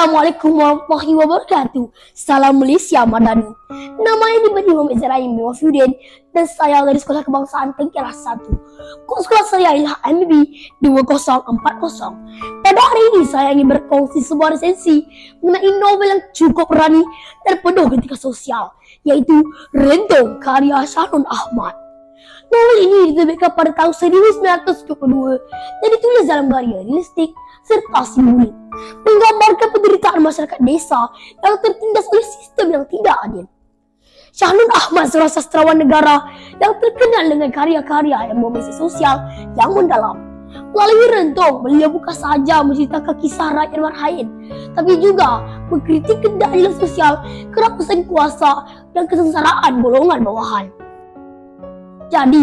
Assalamualaikum warahmatullahi wabarakatuh. Salam Malaysia Madani. Nama saya diberi Muhammad Zaraim bin Wafiuddin dan saya dari Sekolah Kebangsaan Tengkeras 1. Kod sekolah saya ialah MB 2040. Pada hari ini saya ingin berkongsi sebuah resensi mengenai novel yang cukup berani dan penuh kritika sosial, iaitu Rentong karya Shahnun Ahmad. Novel ini diterbitkan pada tahun 1972 dan ditulis dalam gaya realistik serta simbolik, menggambarkan penderitaan masyarakat desa yang tertindas oleh sistem yang tidak adil. Shahnun Ahmad seorang sastrawan negara yang terkenal dengan karya-karya yang memiliki sosial yang mendalam. Melalui Rentong, beliau bukan sahaja menceritakan kisah rakyat marhain, tapi juga mengkritik ketidakadilan sosial, kerakusan kuasa dan kesengsaraan golongan bawahan. Jadi,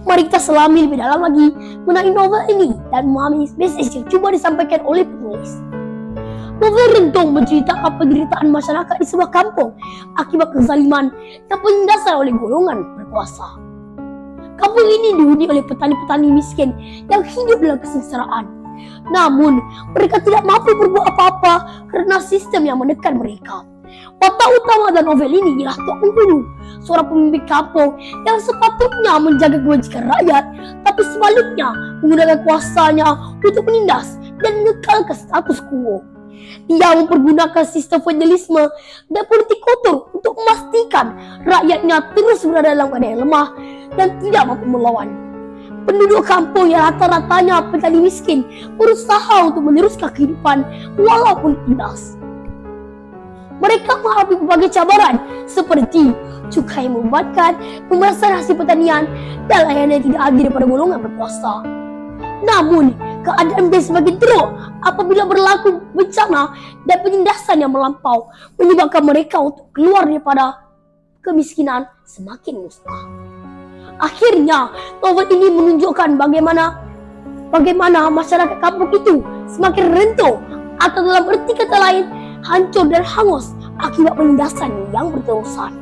mari kita selami lebih dalam lagi mengenai novel ini dan memahami mesej yang cuba disampaikan oleh penulis. Novel Rentong menceritakan penderitaan masyarakat di sebuah kampung akibat kezaliman dan penindasan oleh golongan berkuasa. Kampung ini dihuni oleh petani-petani miskin yang hidup dalam kesengsaraan. Namun, mereka tidak mampu berbuat apa-apa kerana sistem yang menekan mereka. Watak utama dalam novel ini ialah Tok Penghulu, seorang pemimpin kampung yang sepatutnya menjaga kebajikan rakyat, tapi sebaliknya menggunakan kuasanya untuk menindas dan mengekalkan status quo. Dia mempergunakan sistem feudalisme dan politik kotor untuk memastikan rakyatnya terus berada dalam keadaan lemah dan tidak mampu melawan. Penduduk kampung yang rata-ratanya petani miskin berusaha untuk meneruskan kehidupan walaupun tindas. Mereka menghadapi berbagai cabaran seperti cukai yang membuatkan pembalasan hasil pertanian dan layanan yang tidak adil daripada golongan berkuasa. Namun, keadaan menjadi semakin teruk apabila berlaku bencana dan penindasan yang melampau menyebabkan mereka untuk keluar daripada kemiskinan semakin musnah. Akhirnya, novel ini menunjukkan bagaimana masyarakat kampung itu semakin rentung atau dalam erti kata lain hancur dan hangus akibat penindasan yang berterusan.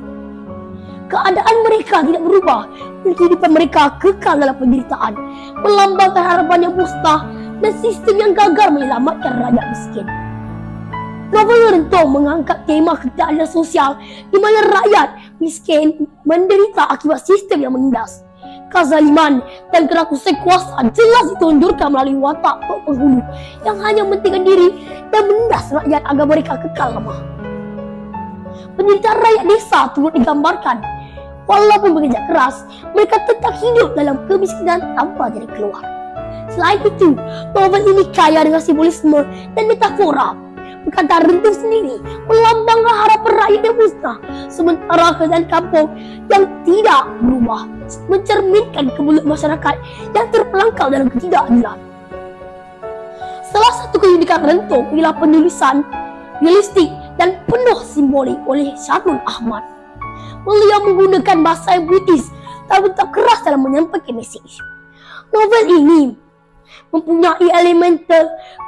Keadaan mereka tidak berubah dan kehidupan mereka kekal dalam penderitaan, melambangkan harapan yang musnah dan sistem yang gagal menyelamatkan rakyat miskin. Novel Rentong mengangkat tema ketidakadilan sosial di mana rakyat miskin menderita akibat sistem yang menindas. Kezaliman dan kerakusan kuasa jelas ditunjukkan melalui watak Tok Penghulu yang hanya mementingkan diri dan menindas rakyat agar mereka kekal lemah. Penderitaan rakyat desa turut digambarkan. Walaupun bekerja keras, mereka tetap hidup dalam kemiskinan tanpa jalan keluar. Selain itu, novel ini kaya dengan simbolisme dan metafora. Perkataan Rentong sendiri melambangkan harapan rakyat yang musnah, sementara keadaan kampung yang tidak berubah mencerminkan kebutuhan masyarakat yang terperangkap dalam ketidakadilan. Salah satu keunikan Rentong ialah penulisan realistik dan penuh simbolik oleh Shahnun Ahmad. Beliau menggunakan bahasa yang puitis tapi tetap keras dalam menyampaikan mesej. Novel ini mempunyai elemen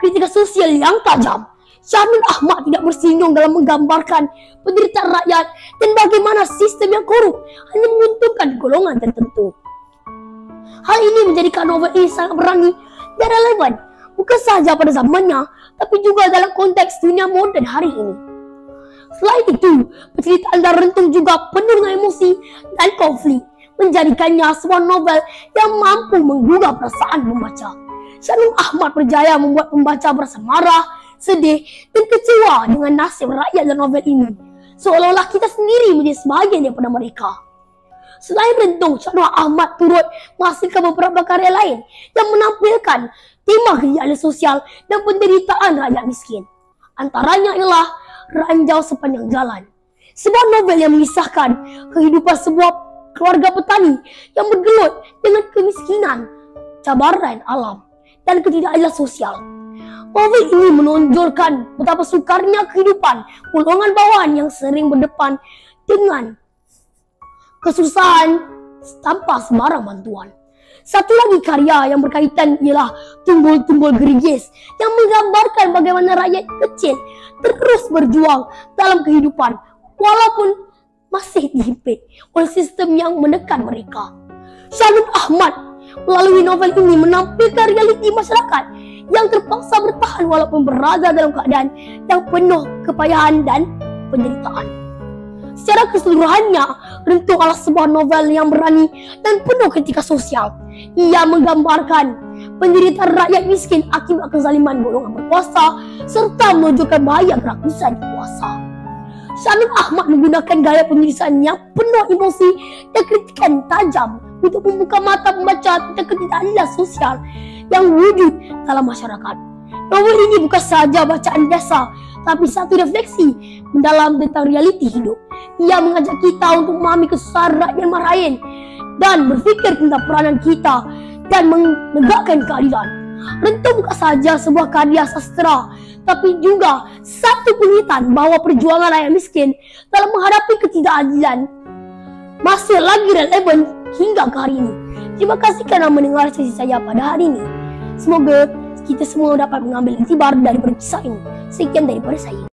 kritika sosial yang tajam. Shahnun Ahmad tidak bersinggung dalam menggambarkan penderitaan rakyat dan bagaimana sistem yang korup hanya menguntungkan golongan tertentu. Hal ini menjadikan novel ini sangat berani dan relevan, bukan sahaja pada zamannya, tapi juga dalam konteks dunia moden hari ini. Selain itu, penceritaan dalam Rentong juga penuh dengan emosi dan konflik, menjadikannya sebuah novel yang mampu menggugah perasaan pembaca. Shahnun Ahmad berjaya membuat pembaca merasa marah, sedih dan kecewa dengan nasib rakyat dalam novel ini, seolah-olah kita sendiri menjadi sebahagian daripada mereka. Selain Rentong, Shahnun Ahmad turut menghasilkan beberapa karya lain yang menampilkan tema ketidakadilan sosial dan penderitaan rakyat miskin. Antaranya ialah Ranjau Sepanjang Jalan, sebuah novel yang mengisahkan kehidupan sebuah keluarga petani yang bergelut dengan kemiskinan, cabaran alam, dan ketidakadilan sosial. Novel ini menonjolkan betapa sukarnya kehidupan golongan bawahan yang sering berdepan dengan kesusahan tanpa sembarang bantuan. Satu lagi karya yang berkaitan ialah Tumbul-Tumbul Gerigis yang menggambarkan bagaimana rakyat kecil terus berjuang dalam kehidupan walaupun masih dihimpit oleh sistem yang menekan mereka. Shahnun Ahmad melalui novel ini menampilkan realiti masyarakat yang terpaksa bertahan walaupun berada dalam keadaan yang penuh kepayahan dan penderitaan. Secara keseluruhannya, Rentung adalah sebuah novel yang berani dan penuh kritika sosial. Ia menggambarkan penderitaan rakyat miskin akibat kezaliman golongan berkuasa serta menunjukkan bahaya kerakusan kuasa. Syamil Ahmad menggunakan gaya penulisan yang penuh emosi dan kritikan tajam untuk membuka mata pembaca tentang ketidakadilan sosial yang wujud dalam masyarakat. Novel ini bukan sahaja bacaan biasa, tapi satu refleksi mendalam tentang realiti hidup. Ia mengajak kita untuk memahami kesusahan rakyat lain dan berfikir tentang peranan kita dan menegakkan keadilan. Rentung bukan sahaja sebuah karya sastra, tapi juga satu pengingitan bahawa perjuangan rakyat miskin dalam menghadapi ketidakadilan masih lagi relevan hingga ke hari ini. Terima kasih kerana mendengar sesi saya pada hari ini. Semoga kita semua dapat mengambil iktibar daripada kisah ini. Sekian daripada saya.